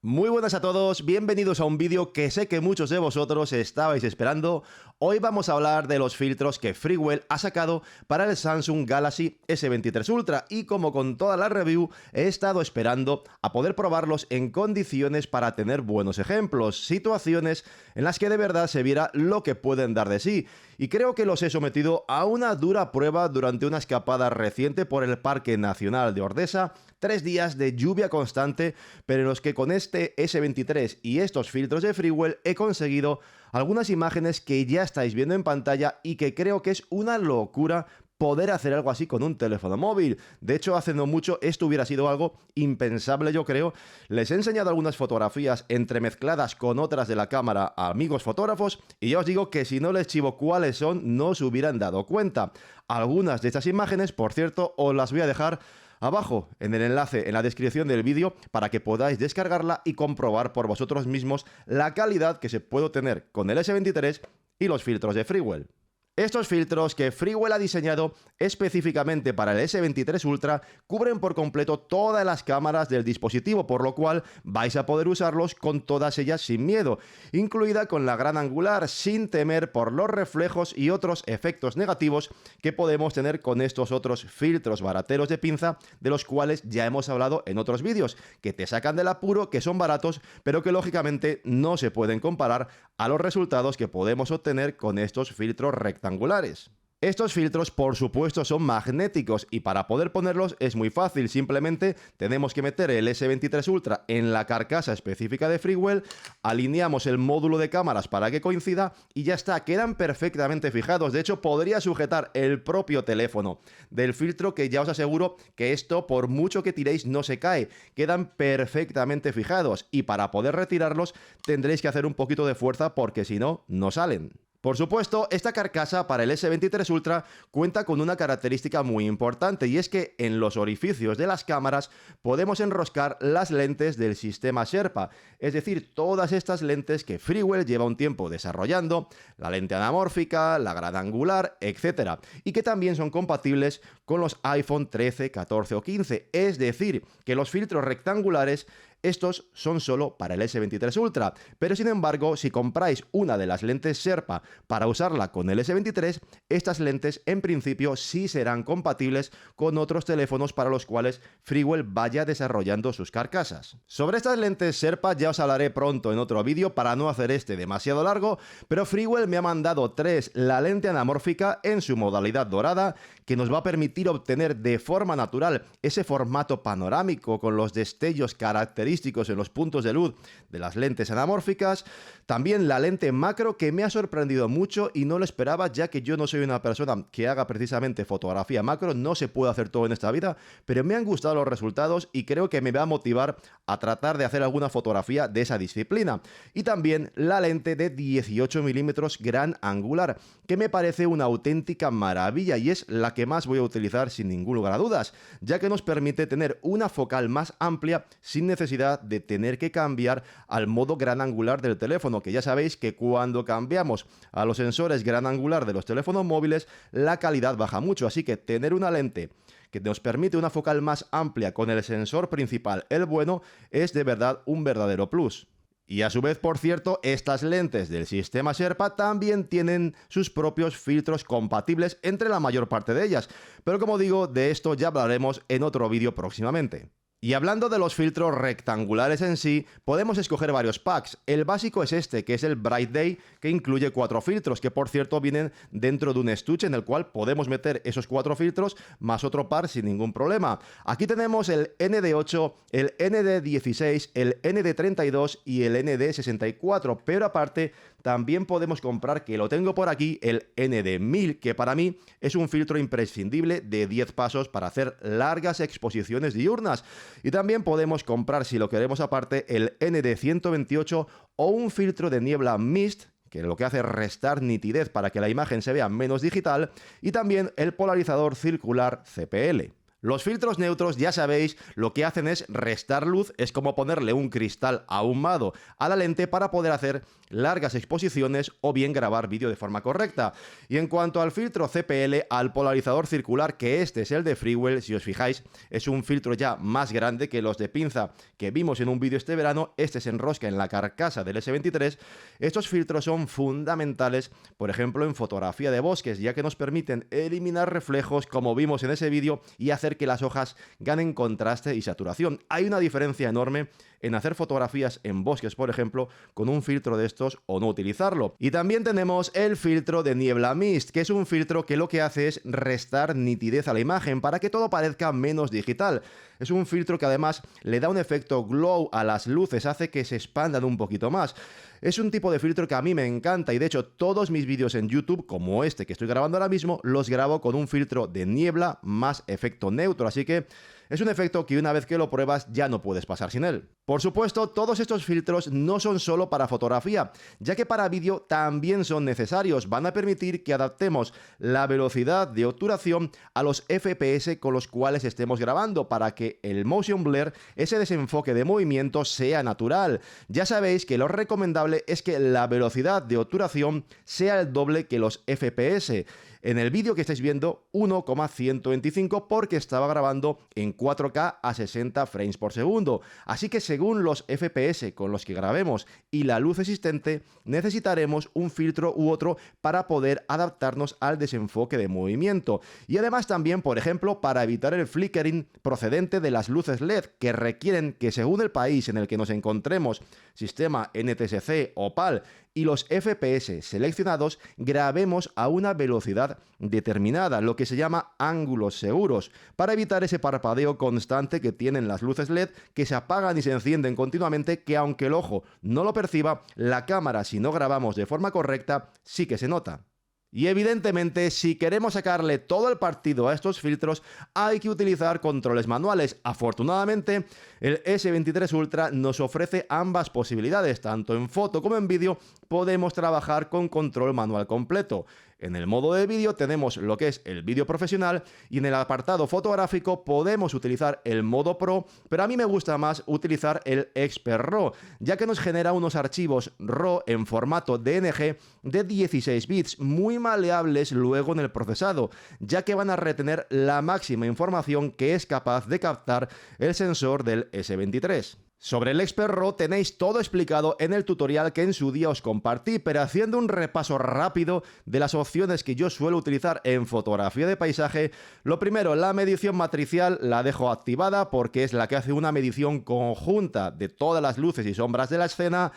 Muy buenas a todos, bienvenidos a un vídeo que sé que muchos de vosotros estabais esperando. Hoy vamos a hablar de los filtros que Freewell ha sacado para el Samsung Galaxy S23 Ultra y como con toda la review he estado esperando a poder probarlos en condiciones para tener buenos ejemplos, situaciones en las que de verdad se viera lo que pueden dar de sí. Y creo que los he sometido a una dura prueba durante una escapada reciente por el Parque Nacional de Ordesa, 3 días de lluvia constante, pero en los que con este S23 y estos filtros de Freewell he conseguido algunas imágenes que ya estáis viendo en pantalla y que creo que es una locura poder hacer algo así con un teléfono móvil. De hecho, hace no mucho esto hubiera sido algo impensable, yo creo. Les he enseñado algunas fotografías entremezcladas con otras de la cámara a amigos fotógrafos y ya os digo que si no les chivo cuáles son, no se hubieran dado cuenta. Algunas de estas imágenes, por cierto, os las voy a dejar abajo en el enlace en la descripción del vídeo para que podáis descargarla y comprobar por vosotros mismos la calidad que se puede obtener con el S23 y los filtros de Freewell. Estos filtros que Freewell ha diseñado específicamente para el S23 Ultra cubren por completo todas las cámaras del dispositivo, por lo cual vais a poder usarlos con todas ellas sin miedo, incluida con la gran angular, sin temer por los reflejos y otros efectos negativos que podemos tener con estos otros filtros barateros de pinza, de los cuales ya hemos hablado en otros vídeos, que te sacan del apuro, que son baratos, pero que lógicamente no se pueden comparar a los resultados que podemos obtener con estos filtros rectangulares. Estos filtros, por supuesto, son magnéticos y para poder ponerlos es muy fácil. Simplemente tenemos que meter el S23 Ultra en la carcasa específica de Freewell, alineamos el módulo de cámaras para que coincida y ya está, quedan perfectamente fijados. De hecho, podría sujetar el propio teléfono del filtro, que ya os aseguro que esto, por mucho que tiréis, no se cae. Quedan perfectamente fijados y para poder retirarlos tendréis que hacer un poquito de fuerza porque si no, no salen. Por supuesto, esta carcasa para el S23 Ultra cuenta con una característica muy importante y es que en los orificios de las cámaras podemos enroscar las lentes del sistema Sherpa, es decir, todas estas lentes que Freewell lleva un tiempo desarrollando, la lente anamórfica, la gran angular, etc. y que también son compatibles con los iPhone 13, 14 o 15, es decir, que los filtros rectangulares estos son solo para el S23 Ultra, pero sin embargo, si compráis una de las lentes Sherpa para usarla con el S23, estas lentes en principio sí serán compatibles con otros teléfonos para los cuales Freewell vaya desarrollando sus carcasas. Sobre estas lentes Sherpa ya os hablaré pronto en otro vídeo para no hacer este demasiado largo, pero Freewell me ha mandado 3, la lente anamórfica en su modalidad dorada, que nos va a permitir obtener de forma natural ese formato panorámico con los destellos característicos en los puntos de luz de las lentes anamórficas. También la lente macro, que me ha sorprendido mucho y no lo esperaba, ya que yo no soy una persona que haga precisamente fotografía macro, no se puede hacer todo en esta vida, pero me han gustado los resultados y creo que me va a motivar a tratar de hacer alguna fotografía de esa disciplina. Y también la lente de 18 milímetros gran angular, que me parece una auténtica maravilla y es la que más voy a utilizar sin ningún lugar a dudas, ya que nos permite tener una focal más amplia sin necesidad de tener que cambiar al modo gran angular del teléfono, que ya sabéis que cuando cambiamos a los sensores gran angular de los teléfonos móviles, la calidad baja mucho, así que tener una lente que nos permite una focal más amplia con el sensor principal, el bueno, es de verdad un verdadero plus. Y a su vez, por cierto, estas lentes del sistema Sherpa también tienen sus propios filtros compatibles entre la mayor parte de ellas, pero como digo, de esto ya hablaremos en otro vídeo próximamente. Y hablando de los filtros rectangulares en sí, podemos escoger varios packs. El básico es este, que es el Bright Day, que incluye 4 filtros, que por cierto vienen dentro de un estuche en el cual podemos meter esos 4 filtros más otro par sin ningún problema. Aquí tenemos el ND8, el ND16, el ND32 y el ND64, pero aparte también podemos comprar, que lo tengo por aquí, el ND1000, que para mí es un filtro imprescindible de 10 pasos para hacer largas exposiciones diurnas. Y también podemos comprar, si lo queremos aparte, el ND128 o un filtro de niebla Mist, que lo que hace es restar nitidez para que la imagen se vea menos digital, y también el polarizador circular CPL. Los filtros neutros, ya sabéis, lo que hacen es restar luz, es como ponerle un cristal ahumado a la lente para poder hacer largas exposiciones o bien grabar vídeo de forma correcta. Y en cuanto al filtro CPL, al polarizador circular, que este es el de Freewell, si os fijáis, es un filtro ya más grande que los de pinza que vimos en un vídeo este verano. Este se enrosca en la carcasa del S23. Estos filtros son fundamentales, por ejemplo, en fotografía de bosques, ya que nos permiten eliminar reflejos, como vimos en ese vídeo, y hacer que las hojas ganen contraste y saturación. Hay una diferencia enorme en hacer fotografías en bosques, por ejemplo, con un filtro de estos o no utilizarlo. Y también tenemos el filtro de niebla mist, que es un filtro que lo que hace es restar nitidez a la imagen para que todo parezca menos digital. Es un filtro que además le da un efecto glow a las luces, hace que se expandan un poquito más. Es un tipo de filtro que a mí me encanta y de hecho todos mis vídeos en YouTube, como este que estoy grabando ahora mismo, los grabo con un filtro de niebla más efecto neutro, así que es un efecto que una vez que lo pruebas ya no puedes pasar sin él. Por supuesto, todos estos filtros no son solo para fotografía, ya que para vídeo también son necesarios. Van a permitir que adaptemos la velocidad de obturación a los FPS con los cuales estemos grabando para que el motion blur, ese desenfoque de movimiento, sea natural. Ya sabéis que lo recomendable es que la velocidad de obturación sea el doble que los FPS. En el vídeo que estáis viendo, 1,125 porque estaba grabando en 4K a 60 frames por segundo. Así que según los FPS con los que grabemos y la luz existente, necesitaremos un filtro u otro para poder adaptarnos al desenfoque de movimiento. Y además también, por ejemplo, para evitar el flickering procedente de las luces LED, que requieren que según el país en el que nos encontremos, sistema NTSC o PAL, y los FPS seleccionados, grabemos a una velocidad determinada, lo que se llama ángulos seguros, para evitar ese parpadeo constante que tienen las luces LED, que se apagan y se encienden continuamente, que aunque el ojo no lo perciba, la cámara, si no grabamos de forma correcta, sí que se nota. Y evidentemente, si queremos sacarle todo el partido a estos filtros, hay que utilizar controles manuales. Afortunadamente, el S23 Ultra nos ofrece ambas posibilidades, tanto en foto como en vídeo podemos trabajar con control manual completo. En el modo de vídeo tenemos lo que es el vídeo profesional y en el apartado fotográfico podemos utilizar el modo Pro, pero a mí me gusta más utilizar el Expert RAW, ya que nos genera unos archivos RAW en formato DNG de 16 bits, muy maleables luego en el procesado, ya que van a retener la máxima información que es capaz de captar el sensor del S23. Sobre el Expert RAW tenéis todo explicado en el tutorial que en su día os compartí, pero haciendo un repaso rápido de las opciones que yo suelo utilizar en fotografía de paisaje, lo primero, la medición matricial la dejo activada porque es la que hace una medición conjunta de todas las luces y sombras de la escena.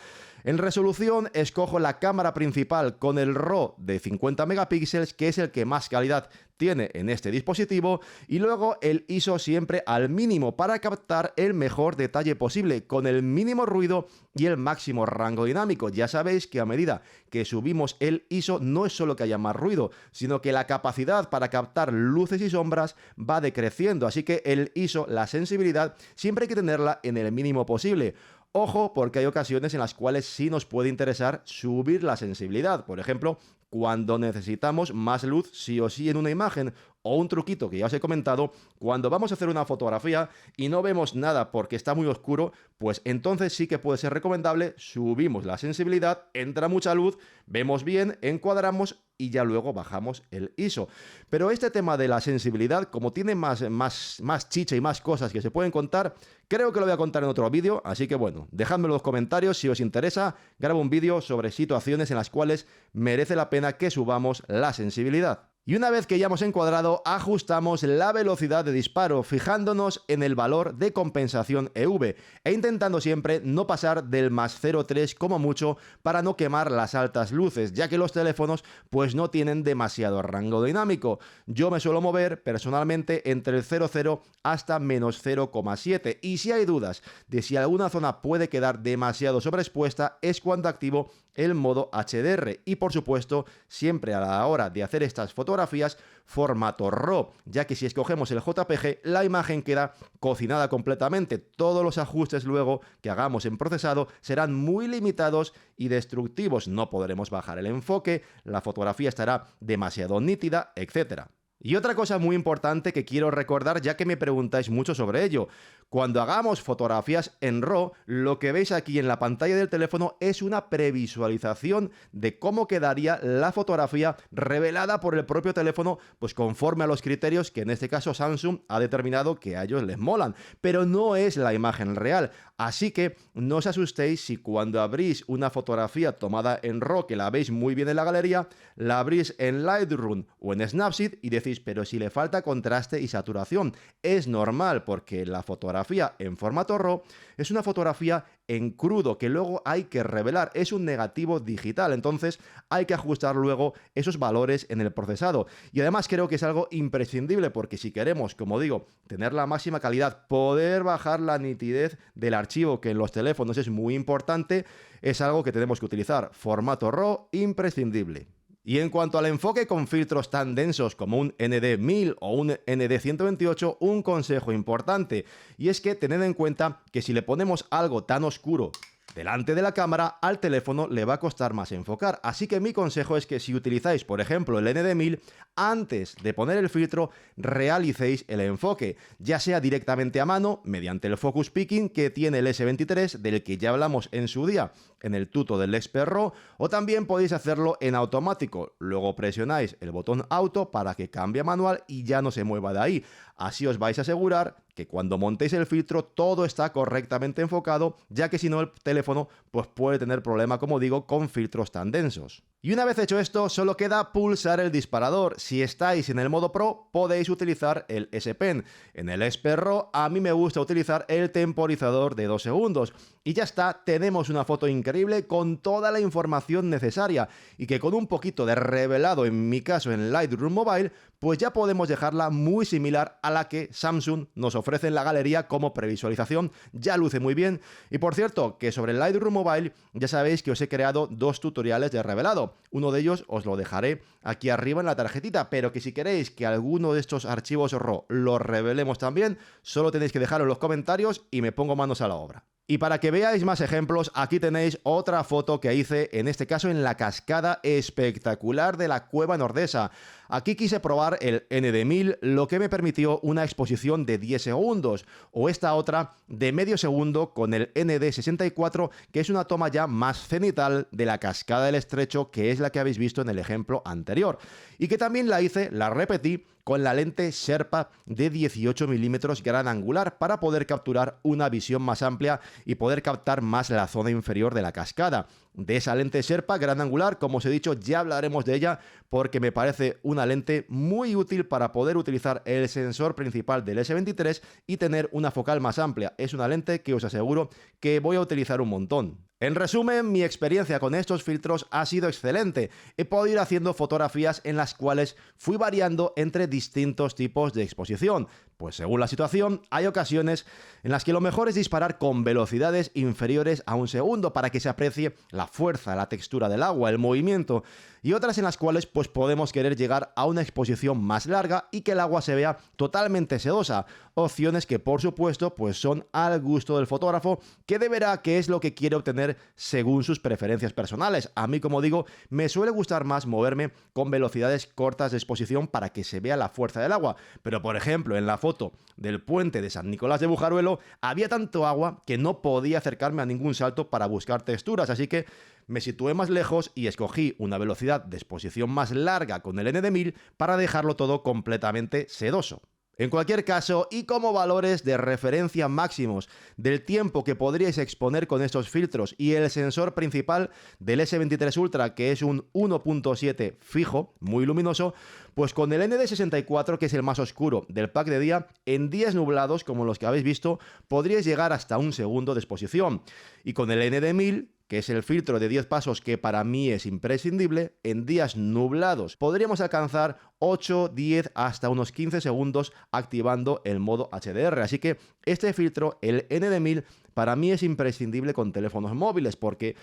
En resolución escojo la cámara principal con el RAW de 50 megapíxeles, que es el que más calidad tiene en este dispositivo, y luego el ISO siempre al mínimo para captar el mejor detalle posible, con el mínimo ruido y el máximo rango dinámico. Ya sabéis que a medida que subimos el ISO no es solo que haya más ruido, sino que la capacidad para captar luces y sombras va decreciendo, así que el ISO, la sensibilidad, siempre hay que tenerla en el mínimo posible. Ojo, porque hay ocasiones en las cuales sí nos puede interesar subir la sensibilidad. Por ejemplo, cuando necesitamos más luz sí o sí en una imagen, o un truquito que ya os he comentado, cuando vamos a hacer una fotografía y no vemos nada porque está muy oscuro, pues entonces sí que puede ser recomendable, subimos la sensibilidad, entra mucha luz, vemos bien, encuadramos y ya luego bajamos el ISO. Pero este tema de la sensibilidad, como tiene más chicha y más cosas que se pueden contar, creo que lo voy a contar en otro vídeo, así que bueno, dejadme en los comentarios si os interesa, grabo un vídeo sobre situaciones en las cuales merece la pena que subamos la sensibilidad. Y una vez que ya hemos encuadrado, ajustamos la velocidad de disparo, fijándonos en el valor de compensación EV e intentando siempre no pasar del más 0,3 como mucho para no quemar las altas luces, ya que los teléfonos pues no tienen demasiado rango dinámico. Yo me suelo mover personalmente entre el 0,0 hasta menos 0,7 y si hay dudas de si alguna zona puede quedar demasiado sobreexpuesta es cuando activo el modo HDR y por supuesto siempre a la hora de hacer estas fotografías formato RAW, ya que si escogemos el JPG la imagen queda cocinada completamente, todos los ajustes luego que hagamos en procesado serán muy limitados y destructivos, no podremos bajar el enfoque, la fotografía estará demasiado nítida, etc. Y otra cosa muy importante que quiero recordar, ya que me preguntáis mucho sobre ello, cuando hagamos fotografías en RAW, lo que veis aquí en la pantalla del teléfono es una previsualización de cómo quedaría la fotografía revelada por el propio teléfono, pues conforme a los criterios que en este caso Samsung ha determinado que a ellos les molan, pero no es la imagen real. Así que no os asustéis si cuando abrís una fotografía tomada en RAW, que la veis muy bien en la galería, la abrís en Lightroom o en Snapseed y decís, pero si le falta contraste y saturación. Es normal, porque la fotografía en formato RAW es una fotografía en crudo que luego hay que revelar, es un negativo digital, entonces hay que ajustar luego esos valores en el procesado. Y además creo que es algo imprescindible, porque si queremos, como digo, tener la máxima calidad, poder bajar la nitidez del archivo, que en los teléfonos es muy importante, es algo que tenemos que utilizar. Formato RAW imprescindible. Y en cuanto al enfoque con filtros tan densos como un ND1000 o un ND128, un consejo importante, y es que tened en cuenta que si le ponemos algo tan oscuro delante de la cámara, al teléfono le va a costar más enfocar. Así que mi consejo es que si utilizáis, por ejemplo, el ND1000, antes de poner el filtro, realicéis el enfoque, ya sea directamente a mano, mediante el Focus Picking que tiene el S23, del que ya hablamos en su día en el tuto del Expert RAW, o también podéis hacerlo en automático. Luego presionáis el botón Auto para que cambie a manual y ya no se mueva de ahí. Así os vais a asegurar que cuando montéis el filtro todo está correctamente enfocado, ya que si no el teléfono pues puede tener problema, como digo, con filtros tan densos. Y una vez hecho esto, solo queda pulsar el disparador. Si estáis en el modo Pro, podéis utilizar el S Pen. En el Expert RAW, a mí me gusta utilizar el temporizador de 2 segundos. Y ya está, tenemos una foto increíble con toda la información necesaria, y que con un poquito de revelado, en mi caso en Lightroom Mobile, pues ya podemos dejarla muy similar a la que Samsung nos ofrece en la galería como previsualización. Ya luce muy bien. Y por cierto, que sobre el Lightroom Mobile ya sabéis que os he creado 2 tutoriales de revelado. Uno de ellos os lo dejaré aquí arriba en la tarjetita, pero que si queréis que alguno de estos archivos RAW los revelemos también, solo tenéis que dejarlo en los comentarios y me pongo manos a la obra. Y para que veáis más ejemplos, aquí tenéis otra foto que hice, en este caso en la cascada espectacular de la Cueva Nordesa. Aquí quise probar el ND1000, lo que me permitió una exposición de 10 segundos, o esta otra de medio segundo con el ND64, que es una toma ya más cenital de la cascada del Estrecho, que es la que habéis visto en el ejemplo anterior. Y que también la repetí con la lente Sherpa de 18 milímetros gran angular para poder capturar una visión más amplia y poder captar más la zona inferior de la cascada. De esa lente Sherpa gran angular, como os he dicho, ya hablaremos de ella, porque me parece una lente muy útil para poder utilizar el sensor principal del S23 y tener una focal más amplia. Es una lente que os aseguro que voy a utilizar un montón. En resumen, mi experiencia con estos filtros ha sido excelente. He podido ir haciendo fotografías en las cuales fui variando entre distintos tipos de exposición. Pues según la situación, hay ocasiones en las que lo mejor es disparar con velocidades inferiores a 1 segundo para que se aprecie la fuerza, la textura del agua, el movimiento, y otras en las cuales pues podemos querer llegar a una exposición más larga y que el agua se vea totalmente sedosa. Opciones que por supuesto pues son al gusto del fotógrafo, que deberá qué es lo que quiere obtener según sus preferencias personales. A mí, como digo, me suele gustar más moverme con velocidades cortas de exposición para que se vea la fuerza del agua, pero por ejemplo en la foto del puente de San Nicolás de Bujaruelo había tanto agua que no podía acercarme a ningún salto para buscar texturas, así que me situé más lejos y escogí una velocidad de exposición más larga con el ND1000 para dejarlo todo completamente sedoso. En cualquier caso, y como valores de referencia máximos del tiempo que podríais exponer con estos filtros y el sensor principal del S23 Ultra, que es un 1.7 fijo, muy luminoso, pues con el ND64, que es el más oscuro del pack de día, en días nublados como los que habéis visto, podríais llegar hasta 1 segundo de exposición. Y con el ND1000, que es el filtro de 10 pasos que para mí es imprescindible, en días nublados podríamos alcanzar 8, 10, hasta unos 15 segundos activando el modo HDR. Así que este filtro, el ND1000, para mí es imprescindible con teléfonos móviles, porque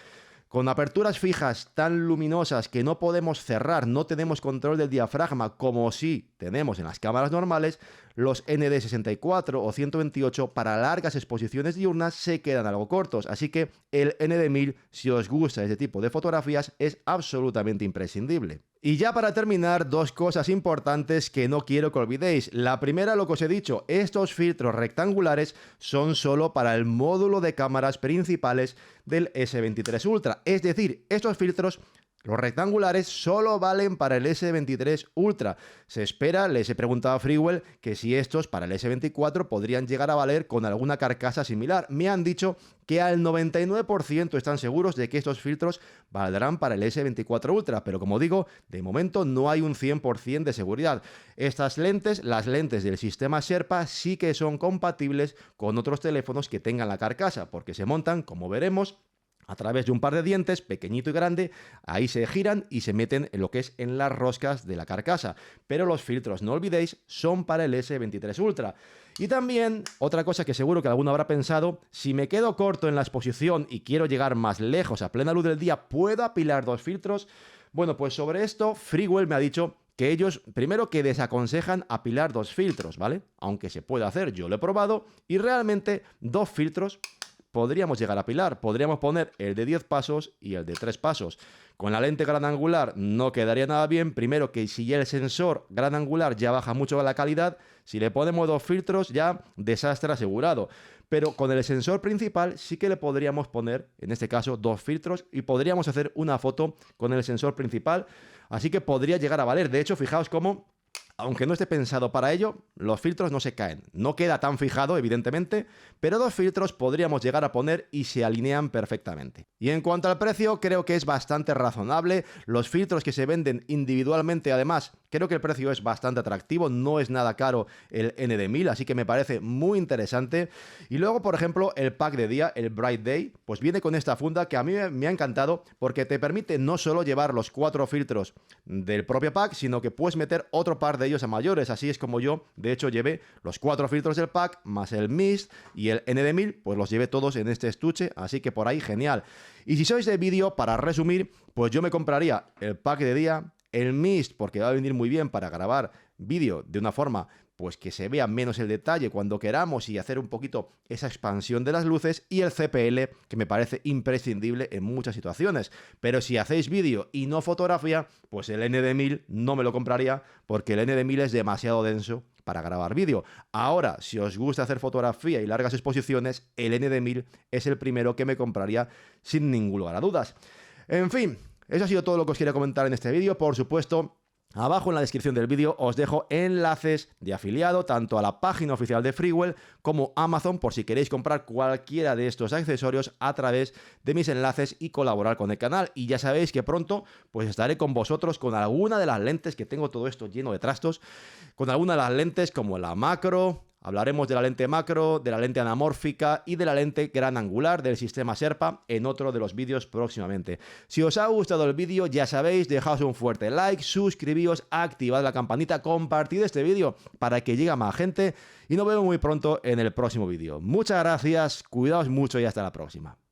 con aperturas fijas tan luminosas que no podemos cerrar, no tenemos control del diafragma como sí tenemos en las cámaras normales, los ND64 o 128 para largas exposiciones diurnas se quedan algo cortos. Así que el ND1000, si os gusta ese tipo de fotografías, es absolutamente imprescindible. Y ya para terminar, dos cosas importantes que no quiero que olvidéis. La primera, lo que os he dicho, estos filtros rectangulares son solo para el módulo de cámaras principales del S23 Ultra. Es decir, estos filtros, los rectangulares, solo valen para el S23 Ultra. Se espera, les he preguntado a Freewell que si estos para el S24 podrían llegar a valer con alguna carcasa similar. Me han dicho que al 99% están seguros de que estos filtros valdrán para el S24 Ultra, pero como digo, de momento no hay un 100% de seguridad. Estas lentes, las lentes del sistema Sherpa, sí que son compatibles con otros teléfonos que tengan la carcasa, porque se montan, como veremos, a través de un par de dientes, pequeñito y grande, ahí se giran y se meten en lo que es en las roscas de la carcasa. Pero los filtros, no olvidéis, son para el S23 Ultra. Y también, otra cosa que seguro que alguno habrá pensado, si me quedo corto en la exposición y quiero llegar más lejos a plena luz del día, ¿puedo apilar dos filtros? Bueno, pues sobre esto, Freewell me ha dicho que ellos, primero, que desaconsejan apilar dos filtros, ¿vale? Aunque se puede hacer, yo lo he probado, y realmente dos filtros podríamos llegar a apilar. Podríamos poner el de 10 pasos y el de 3 pasos. Con la lente gran angular no quedaría nada bien. Primero, que si ya el sensor gran angular ya baja mucho la calidad, si le ponemos dos filtros ya desastre asegurado. Pero con el sensor principal sí que le podríamos poner, en este caso, dos filtros y podríamos hacer una foto con el sensor principal. Así que podría llegar a valer. De hecho, fijaos cómo, aunque no esté pensado para ello, los filtros no se caen. No queda tan fijado, evidentemente, pero dos filtros podríamos llegar a poner y se alinean perfectamente. Y en cuanto al precio, creo que es bastante razonable. Los filtros que se venden individualmente, además, creo que el precio es bastante atractivo. No es nada caro el ND1000, así que me parece muy interesante. Y luego, por ejemplo, el pack de día, el Bright Day, pues viene con esta funda que a mí me ha encantado porque te permite no solo llevar los 4 filtros del propio pack, sino que puedes meter otro par de ellos a mayores. Así es como yo, de hecho, llevé los 4 filtros del pack, más el Mist y el ND1000, pues los llevé todos en este estuche, así que por ahí genial. Y si sois de vídeo, para resumir, pues yo me compraría el pack de día, el Mist, porque va a venir muy bien para grabar vídeo de una forma pues que se vea menos el detalle cuando queramos y hacer un poquito esa expansión de las luces, y el CPL, que me parece imprescindible en muchas situaciones. Pero si hacéis vídeo y no fotografía, pues el ND1000 no me lo compraría porque el ND1000 es demasiado denso para grabar vídeo. Ahora, si os gusta hacer fotografía y largas exposiciones, el ND1000 es el primero que me compraría sin ningún lugar a dudas. En fin, eso ha sido todo lo que os quería comentar en este vídeo. Por supuesto, abajo en la descripción del vídeo os dejo enlaces de afiliado tanto a la página oficial de Freewell como Amazon por si queréis comprar cualquiera de estos accesorios a través de mis enlaces y colaborar con el canal. Y ya sabéis que pronto pues estaré con vosotros con alguna de las lentes, que tengo todo esto lleno de trastos, con alguna de las lentes como la macro. Hablaremos de la lente macro, de la lente anamórfica y de la lente gran angular del sistema Sherpa en otro de los vídeos próximamente. Si os ha gustado el vídeo, ya sabéis, dejaos un fuerte like, suscribíos, activad la campanita, compartid este vídeo para que llegue a más gente y nos vemos muy pronto en el próximo vídeo. Muchas gracias, cuidaos mucho y hasta la próxima.